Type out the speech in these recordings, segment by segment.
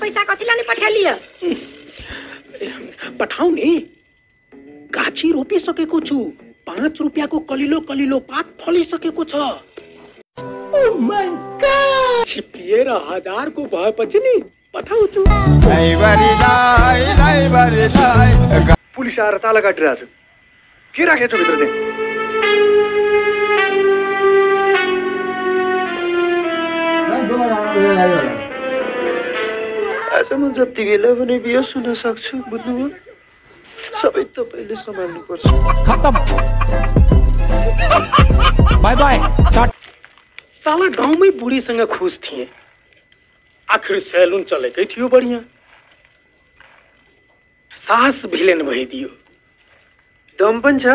पैसा कतिलाई नि पठालियो? पठाउने गाछी रोपिसकेको छु। 5 रुपियाँको कलिलो कलिलो पात फलिसकेको छ। Oh my God! छिप्पिएर 1000 को भएपछि नि पठाउँछु। पुलिस आएर ताला काटिरहेछ। के राखेछ भित्र त्यहाँ? आज म जति बेला पनि बियो सुन्न सक्छु, बुझ्नुभयो? सबै तपाईले सम्हाल्नु पर्छ। खत्म। Bye bye. साला गाउँमै बुढीसँग खुश थिए। आखिर सैलुन चलेकै थियो बढिया। सास भिलेन भइदियो। दम पनि छ।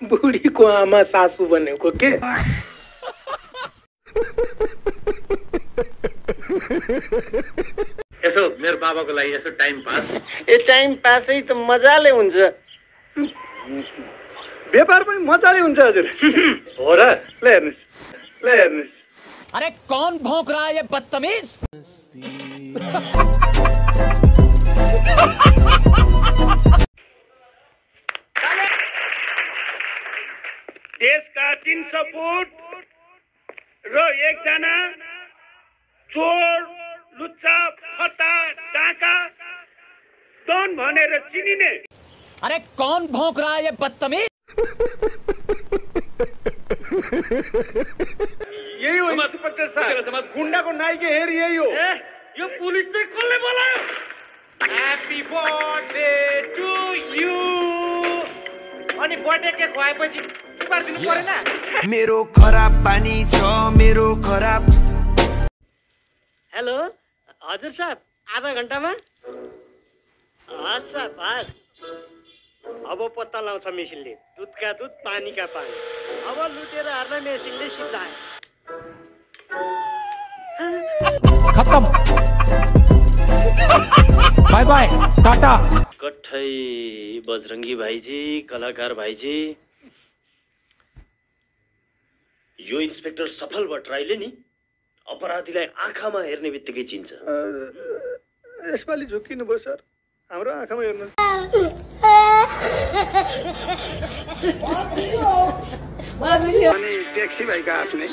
बुढीको आमा सासू बनेको के? यसो मेरो बाबाको लागि यसो टाइम पास। ए टाइम पासै त मजाले हुन्छ। व्यापार पनि मजाले हुन्छ हजुर। हो र? ल हेर्नुस्, ल हेर्नुस्। अरे कौन भौंक रहा है ये बदतमीज? देशका 300 फुट र एकजना चोर लुच्चा फट्टा डाका डन भनेर चिनिने। अरे कौन भौंक रहा है ये बदतमीज? यही हो इन्स्पेक्टर साहब। गुण्डाको नाइके हेर यही हो। यो पुलिस चाहिँ कसले बोलायो? Happy birthday to you. अनि बर्थडे केक खुवाएपछि पार्दिनु परेन? मेरो खराब पानी छ, मेरो खराब। हेलो हजुर साहब, आधा घण्टामा? हस् साहब। अब पत्ता लाउँछ मेसिनले। दुधका दुध, पानीका पानी। अब लुटेर हार्न मेसिनले सिद्धायो। खत्म। बाय बाय, टाटा। कठै बजरंगी भाइजी, कलाकार भाइजी। यो इन्स्पेक्टर सफल भट्टराईले नि अपराधीलाई आँखामा हेर्ने बित्तिकै चिन्छ। यसपालि झुक्किनु भयो सर। हाम्रो आँखामा हेर्नु। अनि ट्याक्सी भाइको आफ्नै?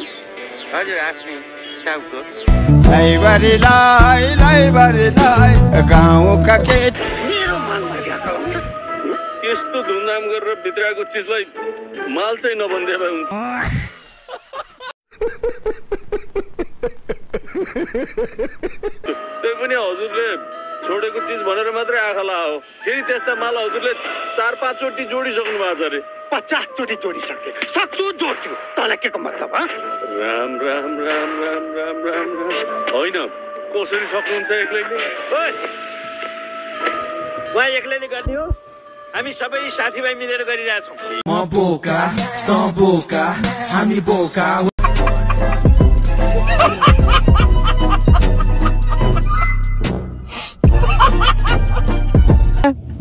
हजुर आफ्नै साउको। गाउँका केट मेरो मनमा ज्यादा हुन्छ। यस्तो धुमधाम गरेर भित्रको चिजलाई माल चाहिँ नभन्दे भए हुन्छ। त्यही पनि हजुरले छोडेको चिज भनेर मात्रै आँखा लाओ। फेरि त्यस्ता माल हजुरले 4-5 चोटि जोडिसक्नु भएको छ अरे। 50 चोटि जोडिसके। सक्छु जोड्छु। तँलाई के को मतलब? राम राम राम राम राम राम राम। होइन कसरी सक्नुहुन्छ एक्लैले? उहाँ एक्लैले गर्ने हो? हामी सबै साथीभाइ मिलेर गरिरहेछौँ। म बोका, त बोका, हामी बोका।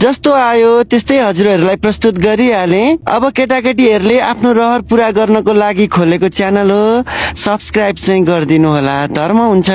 जस्तो आयो त्यस्तै हजुरहरूलाई प्रस्तुत गरिहाले। अब केटाकेटीहरूले आफ्नो रहर पूरा गर्नको लागि खोलेको च्यानल हो। सब्स्क्राइब चाहिँ गरिदिनु होला, धर्म हुन्छ।